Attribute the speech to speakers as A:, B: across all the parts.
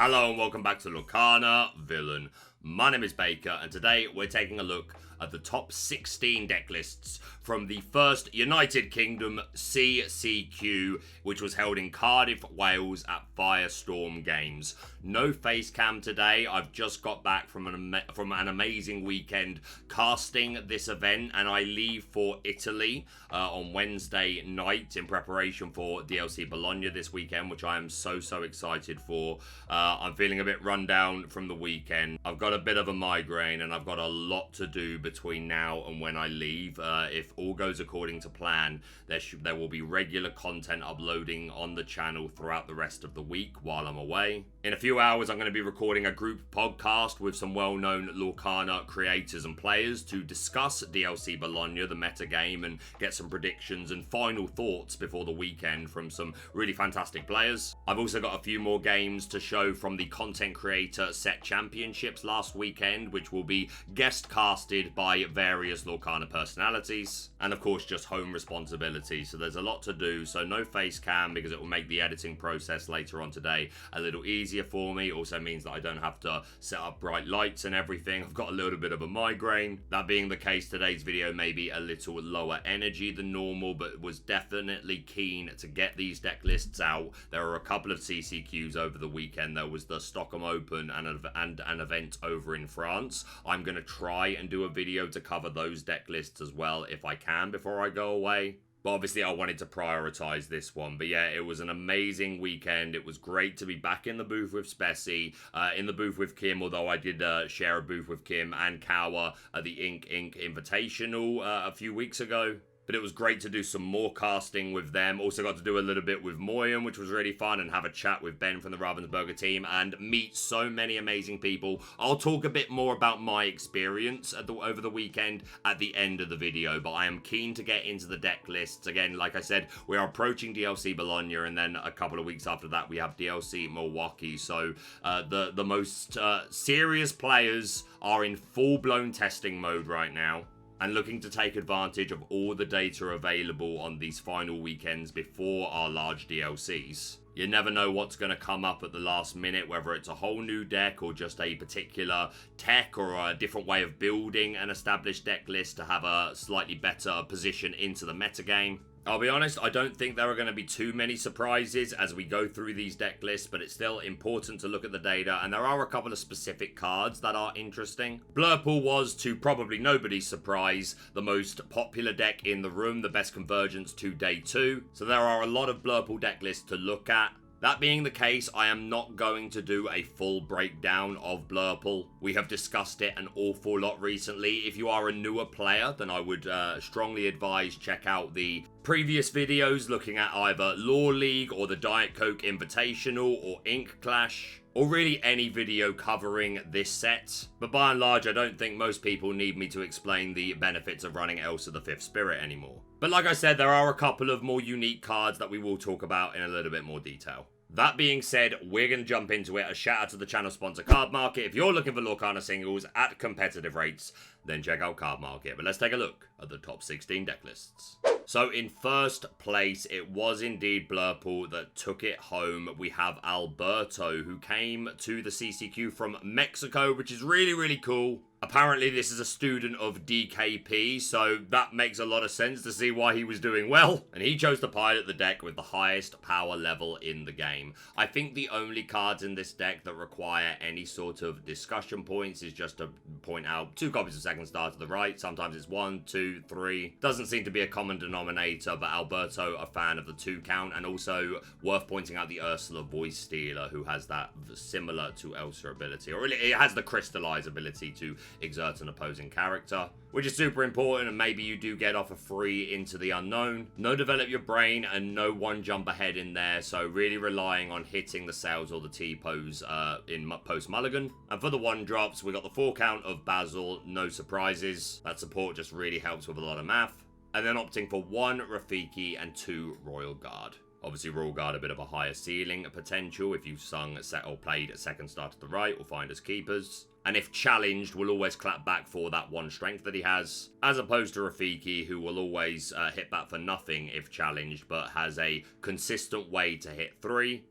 A: Hello and welcome back to Lorcana Villain. My name is Baker and today we're taking a look at the top 16 deck lists from the first United Kingdom CCQ, which was held in Cardiff, Wales at Firestorm Games. No face cam today. I've just got back from an amazing weekend casting this event, and I leave for Italy on Wednesday night in preparation for DLC Bologna this weekend, which I am so excited for. I'm feeling a bit run down from the weekend. I've got a bit of a migraine and I've got a lot to do between now and when I leave. If all goes according to plan, there will be regular content uploading on the channel throughout the rest of the week while I'm away. In a few hours, I'm going to be recording a group podcast with some well-known Lorcana creators and players to discuss DLC Bologna, the meta game, and get some predictions and final thoughts before the weekend from some really fantastic players. I've also got a few more games to show from the Content Creator Set Championships last weekend, which will be guest casted by various Lorcana personalities, and of course just home responsibility. So there's a lot to do, so no face cam because it will make the editing process later on today a little easier for me. It also means that I don't have to set up bright lights and everything. I've got a little bit of a migraine. That being the case, today's video may be a little lower energy than normal, but was definitely keen to get these deck lists out. There are a couple of CCQs over the weekend. There was the Stockholm Open and an event over in France. I'm going to try and do a video to cover those deck lists as well if I can before I go away. But obviously I wanted to prioritize this one. But yeah, it was an amazing weekend. It was great to be back in the booth with Spessy, in the booth with Kim, although I did share a booth with Kim and Kawa at the Ink Invitational a few weeks ago. But it was great to do some more casting with them. Also got to do a little bit with Moyen, which was really fun, and have a chat with Ben from the Ravensburger team and meet so many amazing people. I'll talk a bit more about my experience over the weekend at the end of the video, but I am keen to get into the deck lists. Again, like I said, we are approaching DLC Bologna, and then a couple of weeks after that, we have DLC Milwaukee. So the most serious players are in full-blown testing mode right now, and looking to take advantage of all the data available on these final weekends before our large DLCs. You never know what's going to come up at the last minute, whether it's a whole new deck or just a particular tech or a different way of building an established deck list to have a slightly better position into the metagame. I'll be honest, I don't think there are going to be too many surprises as we go through these deck lists, but it's still important to look at the data, and there are a couple of specific cards that are interesting. Blurple was, to probably nobody's surprise, the most popular deck in the room, the best convergence to day 2, so there are a lot of Blurple deck lists to look at. That being the case, I am not going to do a full breakdown of Blurple. We have discussed it an awful lot recently. If you are a newer player, then I would strongly advise check out the previous videos looking at either Lore League or the Diet Coke Invitational or Ink Clash, or really any video covering this set. But by and large, I don't think most people need me to explain the benefits of running Elsa the Fifth Spirit anymore. But like I said, there are a couple of more unique cards that we will talk about in a little bit more detail. That being said, we're going to jump into it. A shout out to the channel sponsor Cardmarket. If you're looking for Lorcana singles at competitive rates, then check out Cardmarket. But let's take a look at the top 16 deck lists. So in first place, it was indeed Blurple that took it home. We have Alberto, who came to the CCQ from Mexico, which is really cool. Apparently, this is a student of DKP, so that makes a lot of sense to see why he was doing well. And he chose to pilot the deck with the highest power level in the game. I think the only cards in this deck that require any sort of discussion points is just to point out 2 copies of Second Star to the right. Sometimes it's 1, 2, 3. Doesn't seem to be a common denominator, but Alberto, a fan of the 2 count, and also worth pointing out the Ursula Voice Stealer, who has that similar to Elsa ability, or really it has the Crystallize ability to exert an opposing character, which is super important, and maybe you do get off a free Into the Unknown. No Develop Your Brain and no 1 jump ahead in there, so really relying on hitting the sales or the T-pose in post-mulligan. And for the 1 drops, we got the 4 count of Basil, no surprises. That support just really helps with a lot of math. And then opting for 1 Rafiki and 2 Royal Guard. Obviously, Royal Guard a bit of a higher ceiling potential if you've sung or played a Second Star to the right or Finders Keepers. And if challenged, will always clap back for that 1 strength that he has, as opposed to Rafiki, who will always hit back for nothing if challenged, but has a consistent way to hit 3.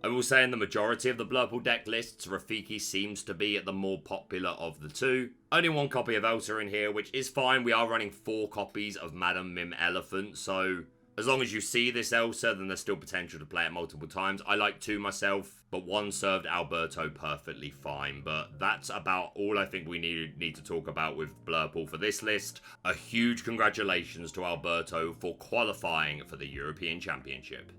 A: I will say in the majority of the Blurple deck lists, Rafiki seems to be the more popular of the two. Only one copy of Elsa in here, which is fine. We are running 4 copies of Madam Mim Elephant, so as long as you see this Elsa, then there's still potential to play it multiple times. I like 2 myself, but 1 served Alberto perfectly fine. But that's about all I think we need to talk about with Blurple for this list. A huge congratulations to Alberto for qualifying for the European Championship.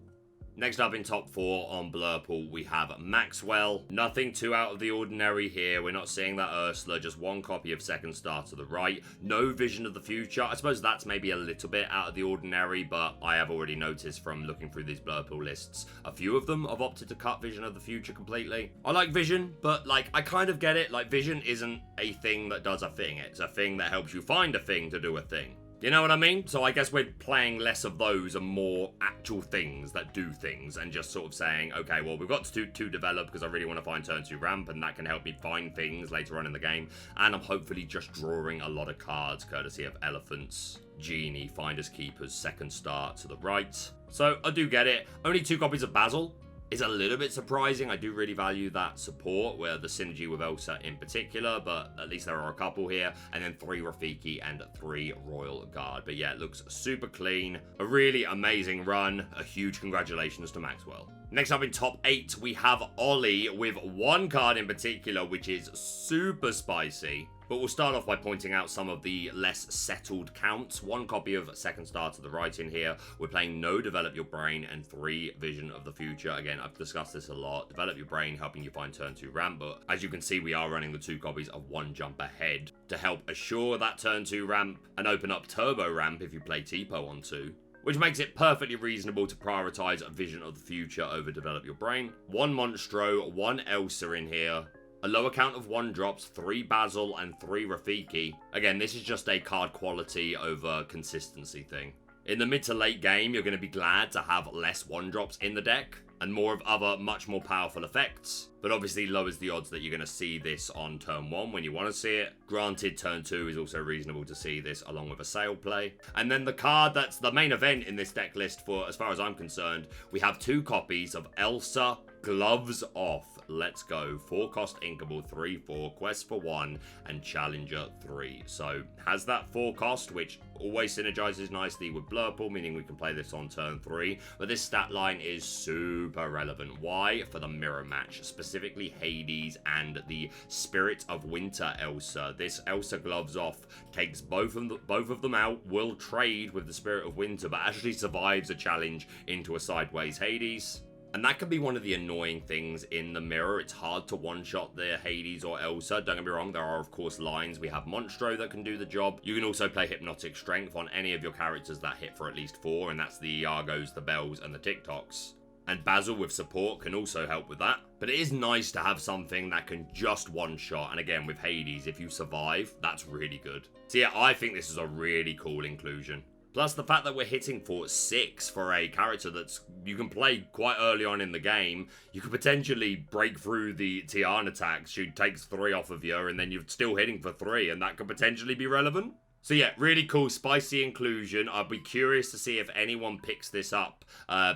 A: Next up in top 4 on Blurple, we have Maxwell. Nothing too out of the ordinary here. We're not seeing that Ursula, just 1 copy of Second Star to the right. No Vision of the Future. I suppose that's maybe a little bit out of the ordinary, but I have already noticed from looking through these Blurple lists, a few of them have opted to cut Vision of the Future completely. I like Vision, but like, I kind of get it. Like, Vision isn't a thing that does a thing. It's a thing that helps you find a thing to do a thing. You know what I mean? So I guess we're playing less of those and more actual things that do things, and just sort of saying, okay, well, we've got to develop because I really want to find turn 2 ramp, and that can help me find things later on in the game. And I'm hopefully just drawing a lot of cards courtesy of Elephants, Genie, Finders Keepers, Second Star to the right. So I do get it. Only 2 copies of Basil is a little bit surprising. I do really value that support, where the synergy with Elsa in particular, but at least there are a couple here, and then 3 Rafiki and 3 Royal Guard. But yeah, it looks super clean. A really amazing run. A huge congratulations to Maxwell. Next up in top 8, we have Ollie with 1 card in particular, which is super spicy. But we'll start off by pointing out some of the less settled counts. 1 copy of Second Star to the right in here. We're playing no Develop Your Brain and 3 Vision of the Future. Again, I've discussed this a lot. Develop Your Brain helping you find turn 2 ramp, but as you can see, we are running the 2 copies of 1 Jump Ahead to help assure that turn 2 ramp and open up Turbo Ramp if you play Tipo on 2. Which makes it perfectly reasonable to prioritise Vision of the Future over Develop Your Brain. 1 Monstro, 1 Elsa in here. A lower count of 1 drops, 3 Basil and 3 Rafiki. Again, this is just a card quality over consistency thing. In the mid to late game, you're going to be glad to have less 1 drops in the deck and more of other much more powerful effects, but obviously lowers the odds that you're going to see this on turn 1 when you want to see it. Granted, turn 2 is also reasonable to see this along with a sail play. And then the card that's the main event in this deck list, for as far as I'm concerned, we have 2 copies of Elsa Gloves Off. Let's go. 4 cost Inkable, 3/4, Quest for 1, and Challenger 3. So has that 4 cost, which always synergizes nicely with Blurple, meaning we can play this on turn 3. But this stat line is super relevant. Why? For the mirror match, specifically Hades and the Spirit of Winter Elsa. This Elsa Gloves Off takes both of them out, will trade with the Spirit of Winter, but actually survives a challenge into a sideways Hades. And that can be one of the annoying things in the mirror. It's hard to one-shot the Hades or Elsa. Don't get me wrong, there are of course lines. We have Monstro that can do the job. You can also play Hypnotic Strength on any of your characters that hit for at least 4, and that's the Iagos, the Bells, and the TikToks. And Basil with support can also help with that. But it is nice to have something that can just one-shot. And again, with Hades, if you survive, that's really good. So yeah, I think this is a really cool inclusion. Plus the fact that we're hitting for 6 for a character that's you can play quite early on in the game. You could potentially break through the Tian attacks. She takes 3 off of you, and then you're still hitting for 3, and that could potentially be relevant. So yeah, really cool, spicy inclusion. I'll be curious to see if anyone picks this up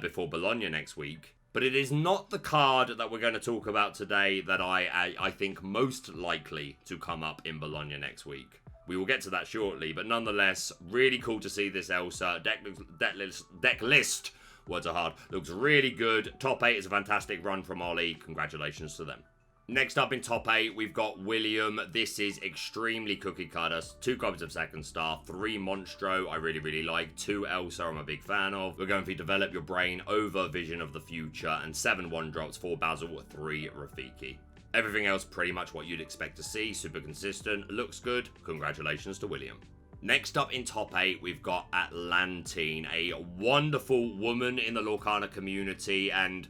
A: before Bologna next week. But it is not the card that we're going to talk about today that I think most likely to come up in Bologna next week. We will get to that shortly, but nonetheless, really cool to see this Elsa. Deck list, words are hard, looks really good. Top 8 is a fantastic run from Ollie. Congratulations to them. Next up in top 8, we've got William. This is extremely cookie cutter. 2 copies of Second Star, 3 Monstro, I really like. 2 Elsa, I'm a big fan of. We're going for Develop Your Brain over Vision of the Future, and 7 1-drops, 4 Basil, 3 Rafiki. Everything else pretty much what you'd expect to see. Super consistent. Looks good. Congratulations to William. Next up in top 8, we've got Atlantine, a wonderful woman in the Lorcana community, and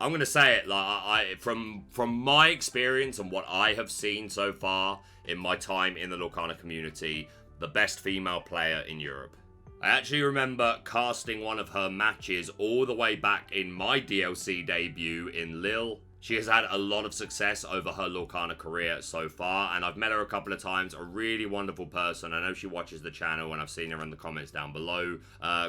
A: I'm going to say it, like from my experience and what I have seen so far in my time in the Lorcana community, the best female player in Europe. I actually remember casting one of her matches all the way back in my DLC debut in Lille. She has had a lot of success over her Lorcana career so far, and I've met her a couple of times. A really wonderful person. I know she watches the channel, and I've seen her in the comments down below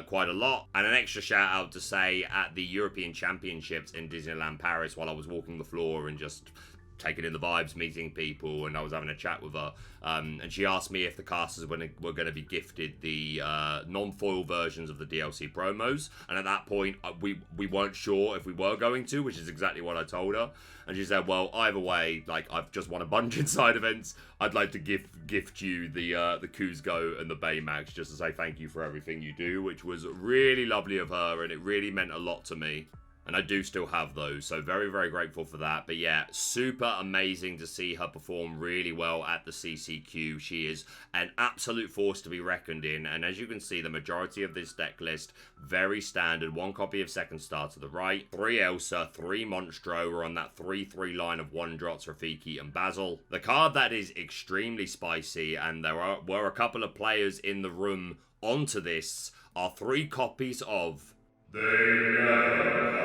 A: quite a lot. And an extra shout out to say, at the European Championships in Disneyland Paris, while I was walking the floor and just taking in the vibes, meeting people, and I was having a chat with her, and she asked me if the casters were going to be gifted the non-foil versions of the DLC promos, and at that point we weren't sure if we were going to, which is exactly what I told her. And she said, well, either way, like, I've just won a bunch in side events, I'd like to gift you the Kuzco and the Baymax just to say thank you for everything you do, which was really lovely of her, and it really meant a lot to me. And I do still have those, so very, very grateful for that. But yeah, super amazing to see her perform really well at the CCQ. She is an absolute force to be reckoned in. And as you can see, the majority of this deck list, very standard. 1 copy of Second Star to the right, 3 Elsa, 3 Monstro. We're on that 3-3 line of 1-drops, Rafiki and Basil. The card that is extremely spicy, and there were a couple of players in the room onto this, are 3 copies of They Never Come Back.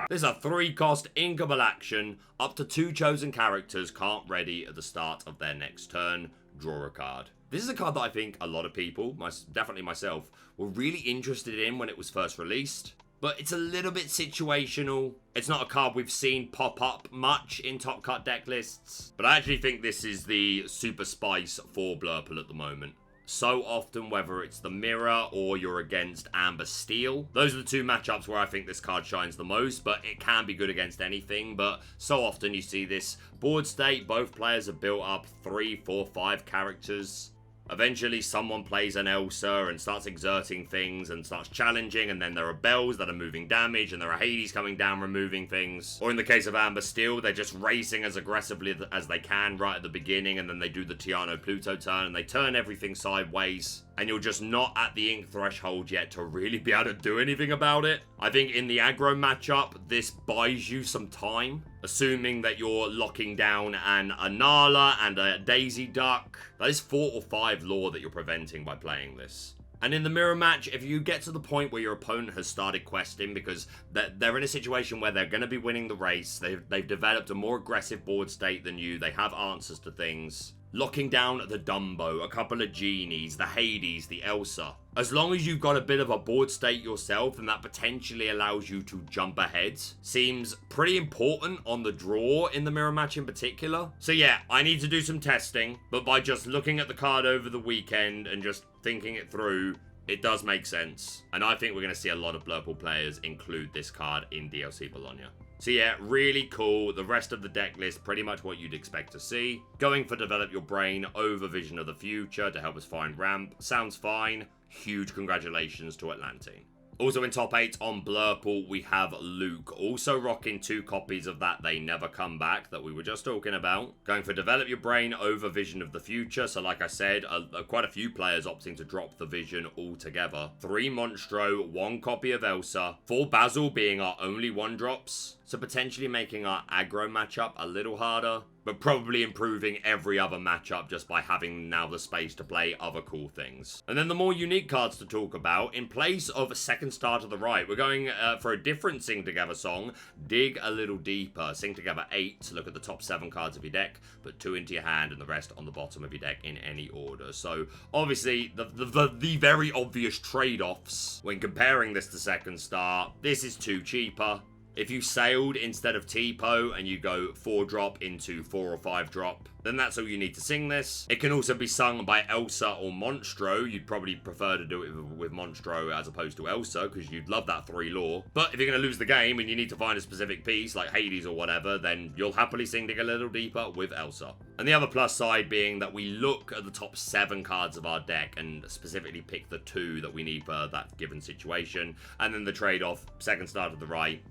A: There's a 3-cost incubable action. Up to 2 chosen characters can't ready at the start of their next turn. Draw a card. This is a card that I think a lot of people, definitely myself, were really interested in when it was first released. But it's a little bit situational. It's not a card we've seen pop up much in top cut deck lists. But I actually think this is the super spice for Blurple at the moment. So often, whether it's the mirror or you're against Amethyst Steel, those are the 2 matchups where I think this card shines the most, but it can be good against anything. But so often you see this board state, both players have built up 3, 4, 5 characters. Eventually someone plays an Elsa and starts exerting things and starts challenging, and then there are Bells that are moving damage, and there are Hades coming down removing things. Or in the case of Amethyst Steel, they're just racing as aggressively as they can right at the beginning, and then they do the Tiano Pluto turn and they turn everything sideways. And you're just not at the ink threshold yet to really be able to do anything about it. I think in the aggro matchup, this buys you some time, assuming that you're locking down an Anala and a Daisy Duck. That is 4 or 5 lore that you're preventing by playing this. And in the mirror match, if you get to the point where your opponent has started questing because they're in a situation where they're going to be winning the race, they've developed a more aggressive board state than you, they have answers to things, locking down the Dumbo, a couple of Genies, the Hades, the Elsa. As long as you've got a bit of a board state yourself, and that potentially allows you to jump ahead, seems pretty important on the draw in the mirror match in particular. So yeah, I need to do some testing, but by just looking at the card over the weekend and just thinking it through, it does make sense. And I think we're going to see a lot of Blurple players include this card in DLC Bologna. So yeah, really cool. The rest of the deck list, pretty much what you'd expect to see. Going for Develop Your Brain over Vision of the Future to help us find ramp. Sounds fine. Huge congratulations to Atlantine. Also in top 8 on Blurple, we have Luke, also rocking 2 copies of that They Never Come Back that we were just talking about. Going for Develop Your Brain over Vision of the Future, so like I said, quite a few players opting to drop the Vision altogether. 3 Monstro, 1 copy of Elsa, 4 Basil being our only 1-drops, so potentially making our aggro matchup a little harder, but probably improving every other matchup just by having now the space to play other cool things. And then the more unique cards to talk about, in place of a Second Star to the right, we're going for a different Sing Together song, Dig a Little Deeper. Sing Together 8, look at the top 7 cards of your deck, put 2 into your hand and the rest on the bottom of your deck in any order. So obviously the very obvious trade-offs when comparing this to Second Star, this is 2 cheaper. If you sailed instead of T-Po and you go 4-drop into 4 or 5-drop, then that's all you need to sing this. It can also be sung by Elsa or Monstro. You'd probably prefer to do it with Monstro as opposed to Elsa, because you'd love that 3 lore. But if you're going to lose the game and you need to find a specific piece, like Hades or whatever, then you'll happily sing Dig a Little Deeper with Elsa. And the other plus side being that we look at the top 7 cards of our deck and specifically pick the 2 that we need for that given situation. And then the trade-off, Second Star to the right,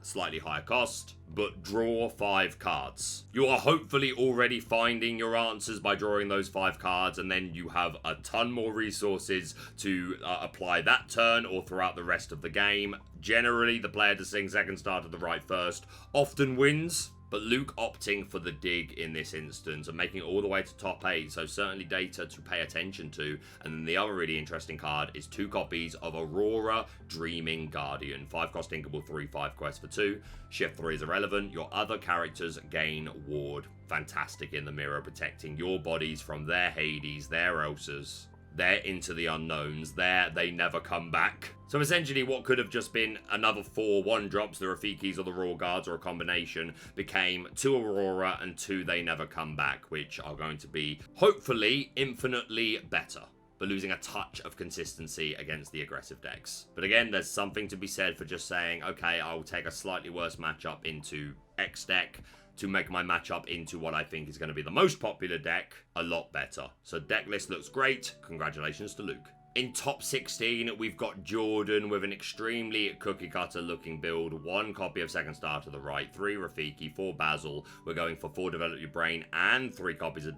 A: slightly higher cost, but draw 5 cards. You are hopefully already finding your answers by drawing those 5 cards, and then you have a ton more resources to apply that turn or throughout the rest of the game. Generally, the player to sing Second Star to the right first often wins. But Luke opting for the dig in this instance and making it all the way to top 8, so certainly data to pay attention to. And then the other really interesting card is 2 copies of Aurora Dreaming Guardian. 5 cost inkable, 3/5 quest for 2. Shift 3 is irrelevant. Your other characters gain ward. Fantastic in the mirror, protecting your bodies from their Hades, their Elsas, their Into the Unknowns, their They Never Come Back. So essentially what could have just been another 4 1-drops, the Rafikis or the Royal Guards or a combination, became 2 Aurora and 2 They Never Come Back, which are going to be, hopefully, infinitely better, but losing a touch of consistency against the aggressive decks. But again, there's something to be said for just saying, okay, I'll take a slightly worse matchup into X deck to make my matchup into what I think is going to be the most popular deck a lot better. So deck list looks great. Congratulations to Luke. In top 16, we've got Jordan with an extremely cookie-cutter looking build. 1 copy of Second Star to the right, 3 Rafiki, 4 Basil. We're going for 4 Develop Your Brain and 3 copies of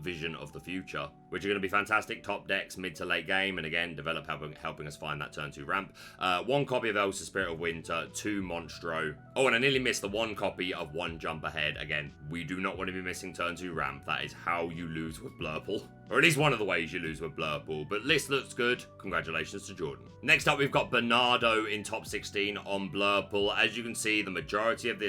A: Vision of the Future, which are going to be fantastic top decks mid to late game. And again, Develop helping us find that turn 2 ramp. 1 copy of Elsa Spirit of Winter, 2 Monstro. Oh, and I nearly missed the 1 copy of 1 Jump Ahead. Again, we do not want to be missing turn 2 ramp. That is how you lose with Blurple. Or at least one of the ways you lose with Blurple. But list looks good. Congratulations to Jordan. Next up, we've got Bernardo in top 16 on Blurple. As you can see, the majority of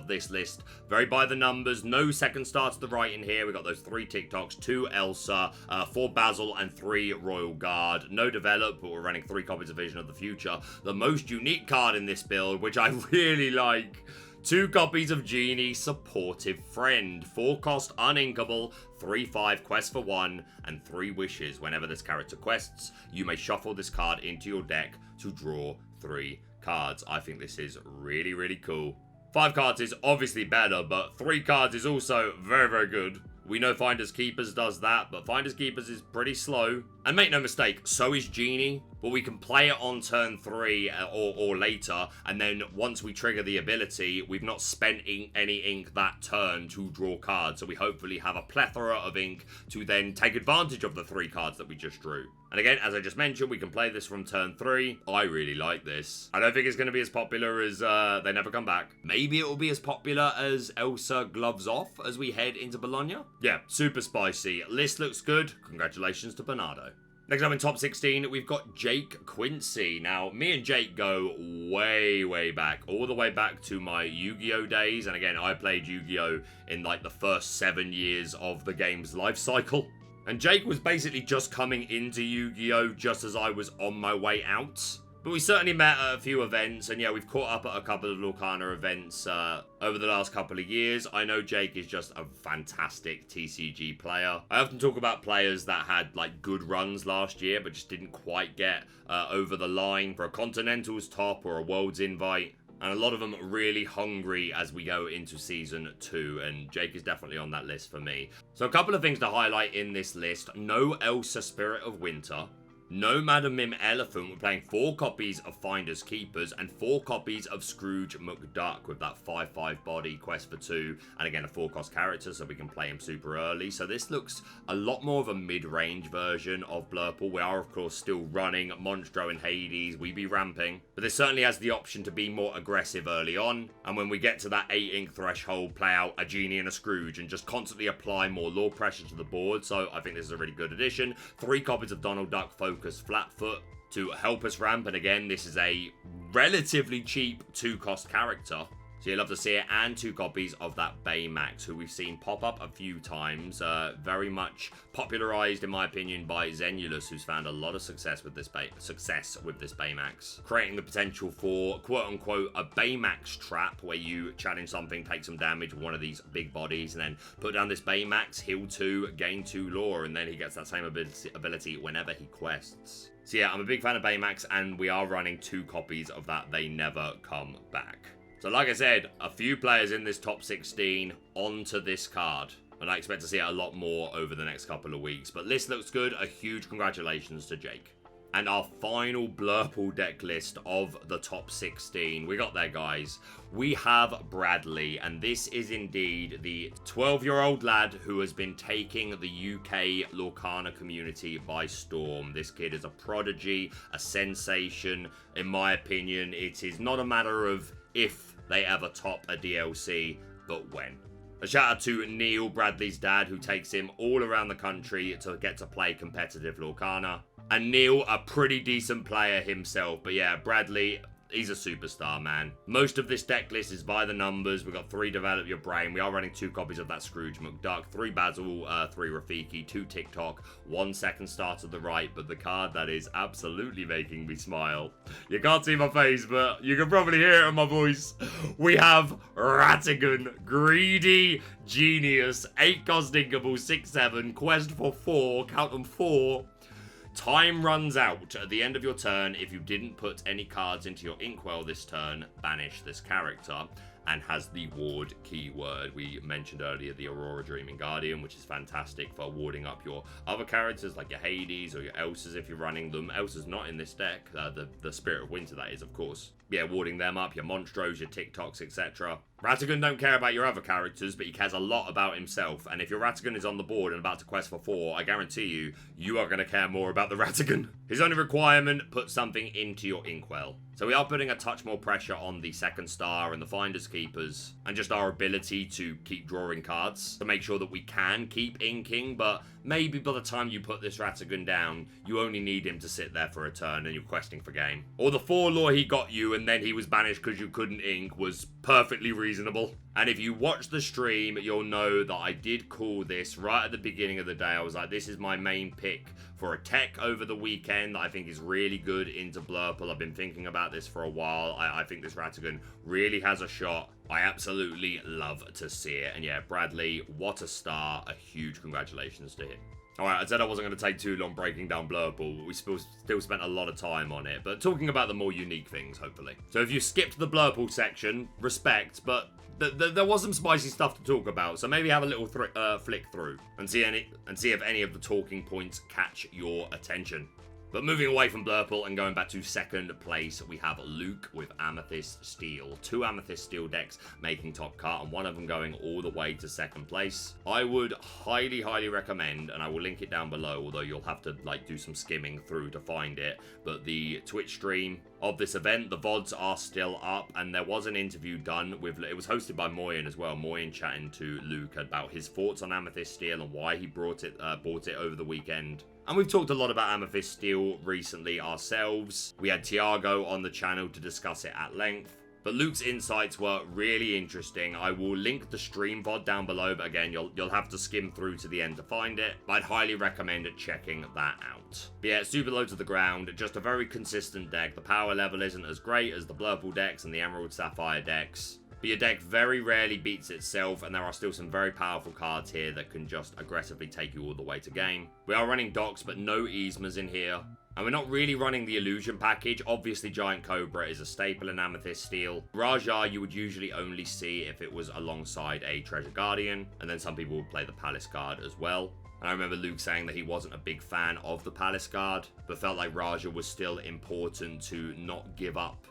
A: this list, very by the numbers. No Second Star to the right in here. We've got those 3 TikToks, 2 Elsa, 4 Basil, and 3 Royal Guard. No Develop, but we're running 3 copies of Vision of the Future. The most unique card in this build, which I really like. 2 copies of Genie, Supportive Friend. 4 cost uninkable, 3/5 quest for 1, and 3 wishes. Whenever this character quests, you may shuffle this card into your deck to draw 3 cards. I think this is really, really cool. 5 cards is obviously better, but 3 cards is also very, very good. We know Finders Keepers does that, but Finders Keepers is pretty slow. And make no mistake, so is Genie, but we can play it on turn 3 or later, and then once we trigger the ability, we've not spent any ink that turn to draw cards, so we hopefully have a plethora of ink to then take advantage of the 3 cards that we just drew. And again, as I just mentioned, we can play this from turn 3. I really like this. I don't think it's going to be as popular as They Never Come Back. Maybe it will be as popular as Elsa Gloves Off as we head into Bologna. Yeah, super spicy. List looks good. Congratulations to Bernardo. Next up in top 16, we've got Jake Quincy. Now, me and Jake go way, way back. All the way back to my Yu-Gi-Oh days. And again, I played Yu-Gi-Oh in like the first 7 years of the game's life cycle. And Jake was basically just coming into Yu-Gi-Oh just as I was on my way out. But we certainly met at a few events, and yeah, we've caught up at a couple of Lorcana events over the last couple of years. I know Jake is just a fantastic TCG player. I often talk about players that had like good runs last year, but just didn't quite get over the line for a Continental's top or a World's invite. And a lot of them are really hungry as we go into Season 2, and Jake is definitely on that list for me. So a couple of things to highlight in this list. No Elsa Spirit of Winter. No Madam Mim Elephant. We're playing 4 copies of Finders Keepers and 4 copies of Scrooge McDuck with that 5/5 body, quest for 2, and again a 4-cost character so we can play him super early. So this looks a lot more of a mid-range version of Blurple. We are of course still running Monstro and Hades, we be ramping, but this certainly has the option to be more aggressive early on, and when we get to that 8 ink threshold, play out a Genie and a Scrooge and just constantly apply more lore pressure to the board. So I think this is a really good addition. 3 copies of Donald Duck Focus Flatfoot to help us ramp, and again this is a relatively cheap 2-cost character, so you'll love to see it, and 2 copies of that Baymax, who we've seen pop up a few times, very much popularized in my opinion by Zenulus, who's found a lot of success with this Baymax, creating the potential for quote-unquote a Baymax trap, where you challenge something, take some damage with one of these big bodies, and then put down this Baymax, heal 2, gain 2 lore, and then he gets that same ability whenever he quests. So yeah, I'm a big fan of Baymax, and we are running 2 copies of that They Never Come Back. So like I said, a few players in this top 16 onto this card, and I expect to see it a lot more over the next couple of weeks. But list looks good. A huge congratulations to Jake. And our final Blurple deck list of the top 16. We got there, guys. We have Bradley, and this is indeed the 12-year-old lad who has been taking the UK Lorcana community by storm. This kid is a prodigy, a sensation. In my opinion, it is not a matter of if they ever top a DLC. but when. A shout out to Neil, Bradley's dad, who takes him all around the country to get to play competitive Lorcana. And Neil, a pretty decent player himself, but yeah, Bradley, he's a superstar, man. Most of this deck list is by the numbers. We've got 3 Develop Your Brain. We are running 2 copies of that Scrooge McDuck, 3 Basil, 3 Rafiki, 2 TikTok, 1 Second Star to the right, but the card that is absolutely making me smile. You can't see my face, but you can probably hear it in my voice. We have Ratigan, Greedy Genius, 8 cost Inkable, 6/7, quest for 4, count them 4. Time runs out at the end of your turn. If you didn't put any cards into your inkwell this turn, banish this character, and has the ward keyword. We mentioned earlier the Aurora Dreaming Guardian, which is fantastic for warding up your other characters like your Hades or your Elsas if you're running them. Elsa's not in this deck, the Spirit of Winter that is, of course. Yeah, warding them up, your Monstros, your TikToks, etc. Ratigan don't care about your other characters, but he cares a lot about himself. And if your Ratigan is on the board and about to quest for 4, I guarantee you, you are going to care more about the Ratigan. His only requirement, put something into your inkwell. So we are putting a touch more pressure on the Second Star and the Finders Keepers, and just our ability to keep drawing cards to make sure that we can keep inking, but maybe by the time you put this Ratigan down, you only need him to sit there for a turn and you're questing for game. Or the 4 lore he got you and then he was banished because you couldn't ink was perfectly reasonable. And if you watch the stream, you'll know that I did call this right at the beginning of the day. I was like, this is my main pick for a tech over the weekend that I think is really good into Blurple. I've been thinking about this for a while. I think this Ratigan really has a shot. I absolutely love to see it. And yeah, Bradley, what a star. A huge congratulations to him. Alright, I said I wasn't going to take too long breaking down Blurple, but we still spent a lot of time on it. But talking about the more unique things, hopefully. So if you skipped the Blurple section, respect, but there was some spicy stuff to talk about, so maybe have a little flick through and see if any of the talking points catch your attention. But moving away from Blurple and going back to second place, we have Luke with Amethyst Steel. 2 Amethyst Steel decks making top cut, and one of them going all the way to second place. I would highly, highly recommend, and I will link it down below, although you'll have to do some skimming through to find it, but the Twitch stream of this event, the VODs are still up, and there was an interview done with, it was hosted by Moyen as well, Moyen chatting to Luke about his thoughts on Amethyst Steel and why he bought it over the weekend. And we've talked a lot about Amethyst Steel recently ourselves. We had Tiago on the channel to discuss it at length. But Luke's insights were really interesting. I will link the stream VOD down below, but again, you'll have to skim through to the end to find it. But I'd highly recommend checking that out. But yeah, super low to the ground, just a very consistent deck. The power level isn't as great as the Blurple decks and the Emerald Sapphire decks. But your deck very rarely beats itself, and there are still some very powerful cards here that can just aggressively take you all the way to game. We are running docks, but no Yzmas in here. And we're not really running the Illusion package. Obviously, Giant Cobra is a staple in Amethyst Steel. Raja, you would usually only see if it was alongside a Treasure Guardian. And then some people would play the Palace Guard as well. And I remember Luke saying that he wasn't a big fan of the Palace Guard, but felt like Raja was still important to not give up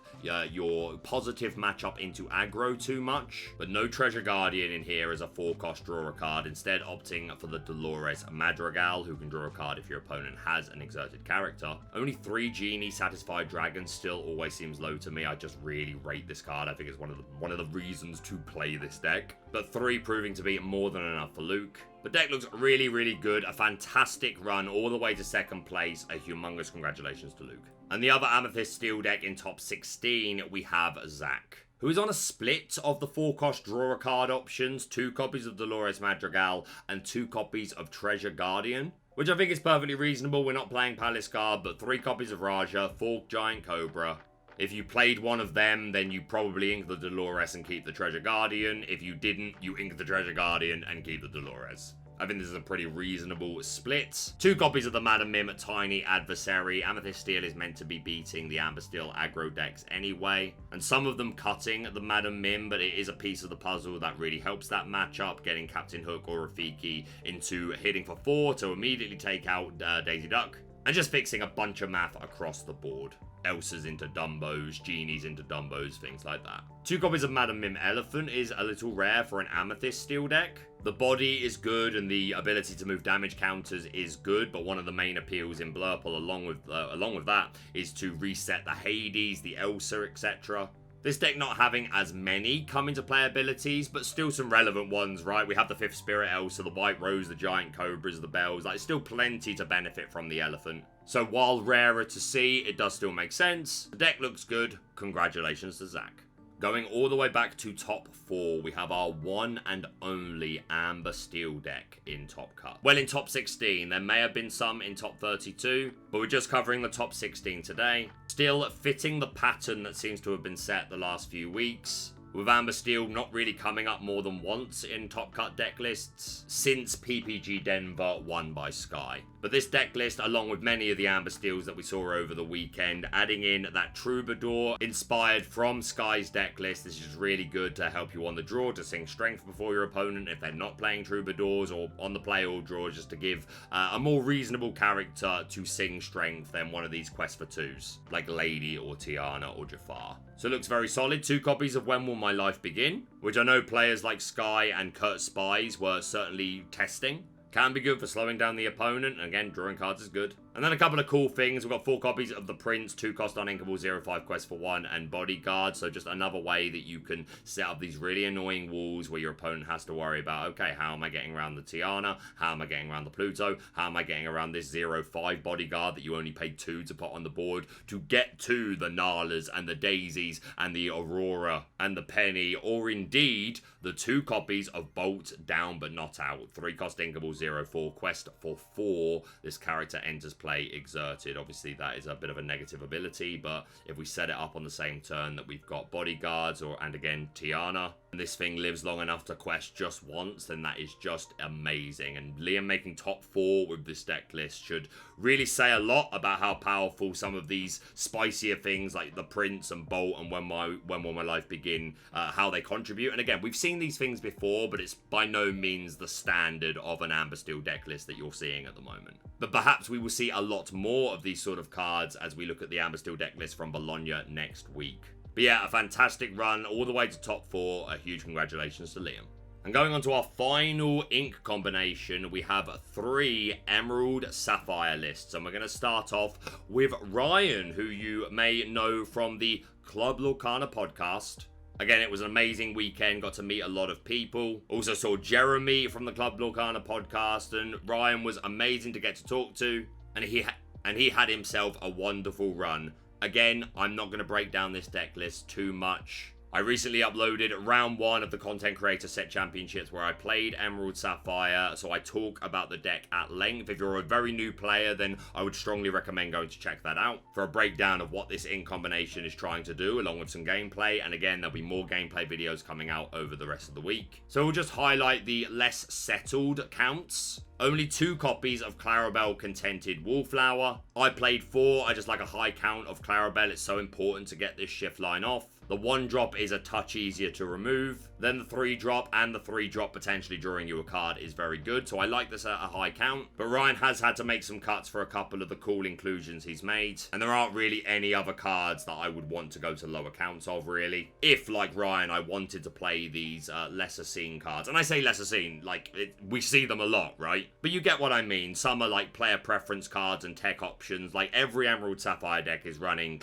A: your positive matchup into aggro too much. But no Treasure Guardian in here as a 4-cost draw a card, instead opting for the Dolores Madrigal, who can draw a card if your opponent has an exerted character. Only 3 Genie Satisfied Dragons still always seems low to me. I just really rate this card. I think it's one of the reasons to play this deck. But 3 proving to be more than enough for Luke. The deck looks really, really good. A fantastic run all the way to second place. A humongous congratulations to Luke. And the other Amethyst Steel deck in top 16, we have Zach, who is on a split of the 4-cost draw a card options, 2 copies of Dolores Madrigal and 2 copies of Treasure Guardian, which I think is perfectly reasonable. We're not playing Palace Guard, but 3 copies of Raja, 4 Giant Cobra. If you played one of them, then you probably ink the Dolores and keep the Treasure Guardian. If you didn't, you ink the Treasure Guardian and keep the Dolores. I think this is a pretty reasonable split. 2 copies of the Madam Mim Tiny Adversary. Amethyst Steel is meant to be beating the Amber Steel aggro decks anyway. And some of them cutting the Madam Mim, but it is a piece of the puzzle that really helps that matchup, getting Captain Hook or Rafiki into hitting for 4 to immediately take out Daisy Duck. And just fixing a bunch of math across the board. Elsas into Dumbos, Genies into Dumbos, things like that. 2 copies of Madam Mim Elephant is a little rare for an Amethyst Steel deck. The body is good and the ability to move damage counters is good, but one of the main appeals in Blurple along with that is to reset the Hades, the Elsa, etc. This deck not having as many come into play abilities, but still some relevant ones, right? We have the 5th Spirit Elves, so the White Rose, the Giant Cobras, the Bells. Like, still plenty to benefit from the Elephant. So while rarer to see, it does still make sense. The deck looks good. Congratulations to Zach. Going all the way back to top 4, we have our one and only Amber Steel deck in Top Cut. Well, in top 16, there may have been some in top 32, but we're just covering the top 16 today. Still fitting the pattern that seems to have been set the last few weeks, with Amber Steel not really coming up more than once in Top Cut deck lists since PPG Denver won by Sky. But this deck list, along with many of the Amber Steels that we saw over the weekend, adding in that Troubadour inspired from Sky's deck list, this is really good to help you on the draw, to sing Strength before your opponent if they're not playing Troubadours, or on the play or draw, just to give a more reasonable character to sing Strength than one of these Quest for 2s, like Lady or Tiana or Jafar. So it looks very solid. 2 copies of When Will My Life Begin, which I know players like Sky and Kurt Spies were certainly testing. Can be good for slowing down the opponent, and again, drawing cards is good. And then a couple of cool things. We've got 4 copies of the Prince, 2 cost uninkable, 0/5 quest for 1, and Bodyguard. So just another way that you can set up these really annoying walls where your opponent has to worry about, okay, how am I getting around the Tiana? How am I getting around the Pluto? How am I getting around this 0/5 Bodyguard that you only paid 2 to put on the board to get to the Nalas and the Daisies and the Aurora and the Penny, or indeed the 2 copies of Bolt Down But Not Out. 3 cost inkable, 0/4 quest for 4. This character enters play exerted. Obviously that is a bit of a negative ability, but if we set it up on the same turn that we've got Bodyguards and again Tiana, and this thing lives long enough to quest just once, then that is just amazing. And Liam making top 4 with this deck list should really say a lot about how powerful some of these spicier things like the Prince and Bolt and When Will My Life Begin, how they contribute. And again, we've seen these things before, but it's by no means the standard of an Amber Steel deck list that you're seeing at the moment. But perhaps we will see a lot more of these sort of cards as we look at the Amber Steel deck list from Bologna next week. But yeah, a fantastic run all the way to top 4. A huge congratulations to Liam. And going on to our final ink combination, we have 3 Emerald Sapphire lists. And we're going to start off with Ryan, who you may know from the Club Lorcana podcast. Again, it was an amazing weekend, got to meet a lot of people. Also saw Jeremy from the Club Lorcana podcast, and Ryan was amazing to get to talk to. And he had himself a wonderful run. Again, I'm not going to break down this deck list too much. I recently uploaded round 1 of the Content Creator Set Championships where I played Emerald Sapphire, so I talk about the deck at length. If you're a very new player, then I would strongly recommend going to check that out for a breakdown of what this ink combination is trying to do, along with some gameplay. And again, there'll be more gameplay videos coming out over the rest of the week. So we'll just highlight the less settled counts. Only 2 copies of Clarabelle Contented Wallflower. I played 4. I just like a high count of Clarabelle. It's so important to get this shift line off. The 1-drop is a touch easier to remove than the 3-drop, and the 3-drop potentially drawing you a card is very good. So I like this at a high count. But Ryan has had to make some cuts for a couple of the cool inclusions he's made. And there aren't really any other cards that I would want to go to lower counts of, really. If, like Ryan, I wanted to play these lesser seen cards. And I say lesser seen, like, we see them a lot, right? But you get what I mean. Some are like player preference cards and tech options. Like every Emerald Sapphire deck is running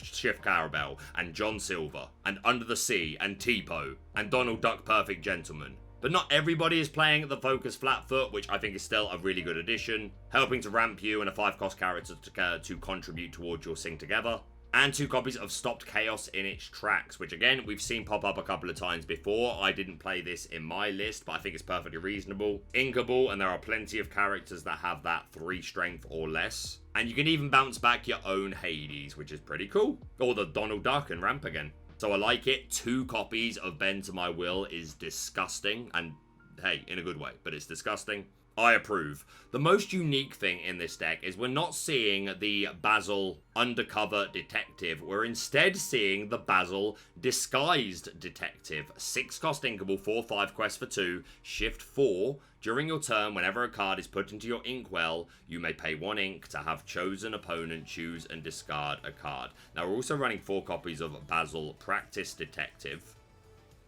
A: Shift Clarabelle and John Silver and Under the Sea and Tipo and Donald Duck Perfect Gentleman. But not everybody is playing the Focus Flatfoot, which I think is still a really good addition, helping to ramp you and a 5-cost character to contribute towards your Sing Together. And 2 copies of Stopped Chaos in its tracks, which again, we've seen pop up a couple of times before. I didn't play this in my list, but I think it's perfectly reasonable. Inkable, and there are plenty of characters that have that 3 strength or less. And you can even bounce back your own Hades, which is pretty cool. Or the Donald Duck and ramp again. So I like it. 2 copies of Bend to My Will is disgusting. And hey, in a good way, but it's disgusting. I approve. The most unique thing in this deck is we're not seeing the Basil Undercover Detective. We're instead seeing the Basil Disguised Detective. 6-cost inkable, 4/5 quest for 2, shift 4. During your turn, whenever a card is put into your inkwell, you may pay 1 ink to have chosen opponent choose and discard a card. Now, we're also running 4 copies of Basil Practice Detective,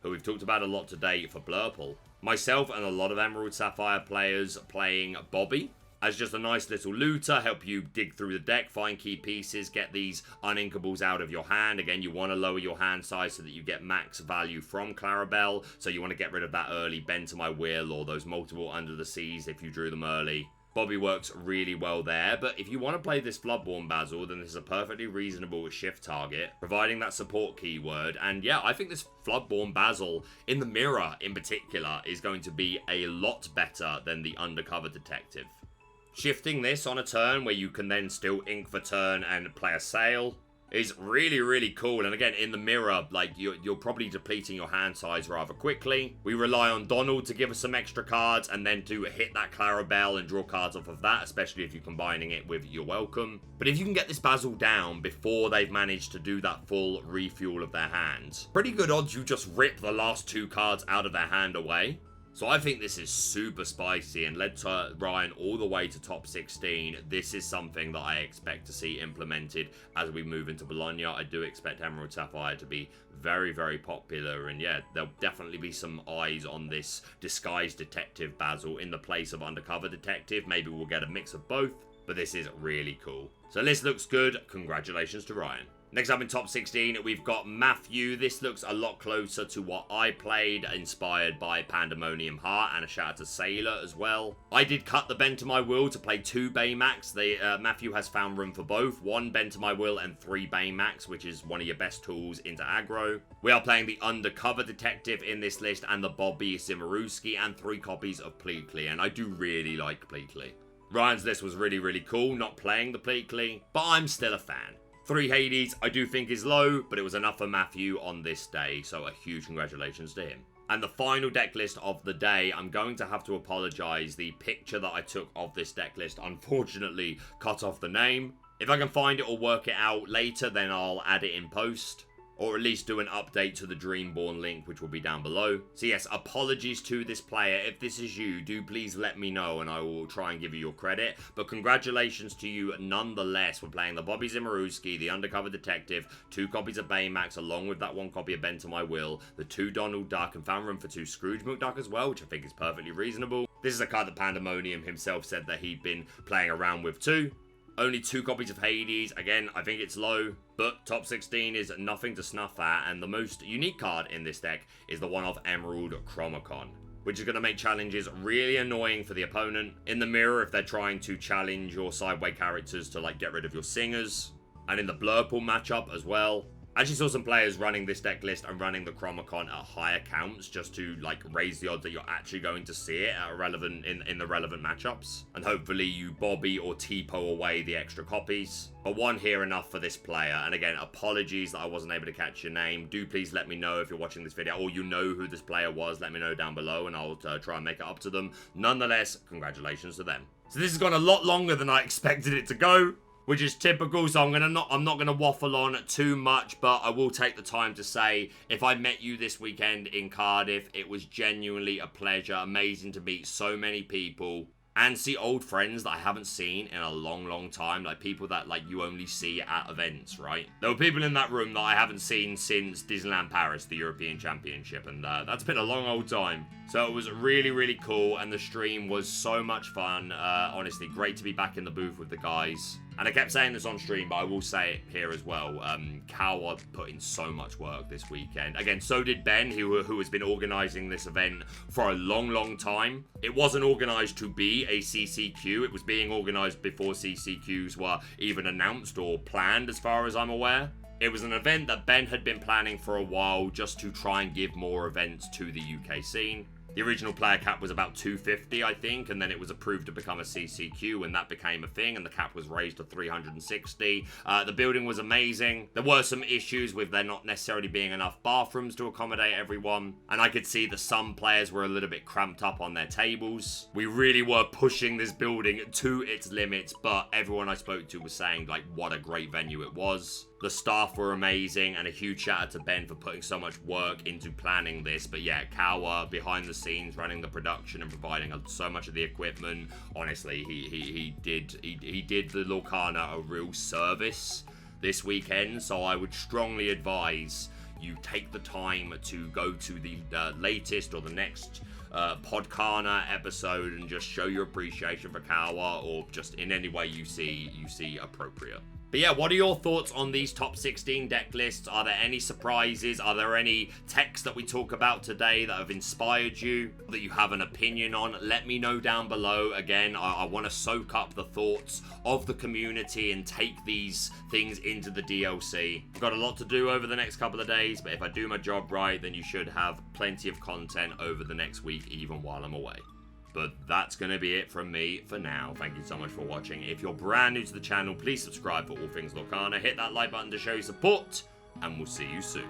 A: who we've talked about a lot today for Blurple. Myself and a lot of Emerald Sapphire players playing Bobby as just a nice little looter, help you dig through the deck, find key pieces, get these uninkables out of your hand. Again, you want to lower your hand size so that you get max value from Clarabelle, so you want to get rid of that early Bend to My Will or those multiple Under the Seas if you drew them early. Bobby works really well there, but if you want to play this Floodborn Basil, then this is a perfectly reasonable shift target, providing that support keyword. And yeah, I think this Floodborn Basil, in the mirror in particular, is going to be a lot better than the Undercover Detective. Shifting this on a turn where you can then still ink for turn and play a sail is really, really cool. And again, in the mirror, like, you're probably depleting your hand size rather quickly. We rely on Donald to give us some extra cards and then to hit that Clarabelle and draw cards off of that, especially if you're combining it with You're Welcome. But if you can get this Basil down before they've managed to do that full refuel of their hands, pretty good odds you just rip the last 2 cards out of their hand away. So I think this is super spicy and led to Ryan all the way to top 16. This is something that I expect to see implemented as we move into Bologna. I do expect Emerald Sapphire to be very, very popular. And yeah, there'll definitely be some eyes on this Disguised Detective Basil in the place of Undercover Detective. Maybe we'll get a mix of both, but this is really cool. So this looks good. Congratulations to Ryan. Next up in top 16, we've got Matthew. This looks a lot closer to what I played, inspired by Pandemonium Heart, and a shout out to Sailor as well. I did cut the Bend to My Will to play 2 Baymax. Matthew has found room for both, 1 Bend to My Will and 3 Baymax, which is one of your best tools into aggro. We are playing the Undercover Detective in this list, and the Bobby Zimmerowski, and 3 copies of Pleakley, and I do really like Pleakley. Ryan's list was really, really cool, not playing the Pleakley, but I'm still a fan. 3 Hades, I do think is low, but it was enough for Matthew on this day, so a huge congratulations to him. And the final deck list of the day, I'm going to have to apologise. The picture that I took of this deck list, unfortunately, cut off the name. If I can find it or work it out later, then I'll add it in post. Or at least do an update to the Dreamborn link, which will be down below. So yes, apologies to this player. If this is you, do please let me know and I will try and give you your credit. But congratulations to you nonetheless for playing the Bobby Zimmerowski, the Undercover Detective, 2 copies of Baymax, along with that 1 copy of Bend to My Will, the 2 Donald Duck, and found room for 2 Scrooge McDuck as well, which I think is perfectly reasonable. This is a card that Pandemonium himself said that he'd been playing around with too. Only 2 copies of Hades. Again, I think it's low, but top 16 is nothing to snuff at, and the most unique card in this deck is the one of Emerald Chromacon, which is going to make challenges really annoying for the opponent. In the mirror, if they're trying to challenge your sideway characters to, like, get rid of your singers, and in the Blurple matchup as well. I actually saw some players running this deck list and running the Chromacon at higher counts just to, like, raise the odds that you're actually going to see it at in the relevant matchups. And hopefully you Bobby or T-Po away the extra copies. But 1 here enough for this player. And again, apologies that I wasn't able to catch your name. Do please let me know if you're watching this video or you know who this player was. Let me know down below and I'll try and make it up to them. Nonetheless, congratulations to them. So this has gone a lot longer than I expected it to go, which is typical, so I'm not gonna waffle on too much, but I will take the time to say, if I met you this weekend in Cardiff, it was genuinely a pleasure. Amazing to meet so many people and see old friends that I haven't seen in a long, long time. Like, people that, like, you only see at events, right? There were people in that room that I haven't seen since Disneyland Paris, the European Championship, and that's been a long old time. So it was really, really cool, and the stream was so much fun. Honestly, great to be back in the booth with the guys. And I kept saying this on stream, but I will say it here as well. Cow put in so much work this weekend. Again, so did Ben, who has been organising this event for a long, long time. It wasn't organised to be a CCQ. It was being organised before CCQs were even announced or planned, as far as I'm aware. It was an event that Ben had been planning for a while just to try and give more events to the UK scene. The original player cap was about 250, I think, and then it was approved to become a CCQ, and that became a thing, and the cap was raised to 360. The building was amazing. There were some issues with there not necessarily being enough bathrooms to accommodate everyone, and I could see that some players were a little bit cramped up on their tables. We really were pushing this building to its limits, but everyone I spoke to was saying, like, what a great venue it was. The staff were amazing, and a huge shout out to Ben for putting so much work into planning this. But yeah, Cow behind the scenes, running the production and providing so much of the equipment. Honestly, he did the Lorcana a real service this weekend. So I would strongly advise you take the time to go to the latest or the next Podcana episode and just show your appreciation for Kawa, or just in any way you see appropriate. But yeah, what are your thoughts on these top 16 deck lists? Are there any surprises? Are there any techs that we talk about today that have inspired you, that you have an opinion on? Let me know down below. Again, I want to soak up the thoughts of the community and take these things into the DLC. I've got a lot to do over the next couple of days, but if I do my job right, then you should have plenty of content over the next week, even while I'm away. But that's going to be it from me for now. Thank you so much for watching. If you're brand new to the channel, please subscribe for all things Lorcana. Hit that like button to show your support, and we'll see you soon.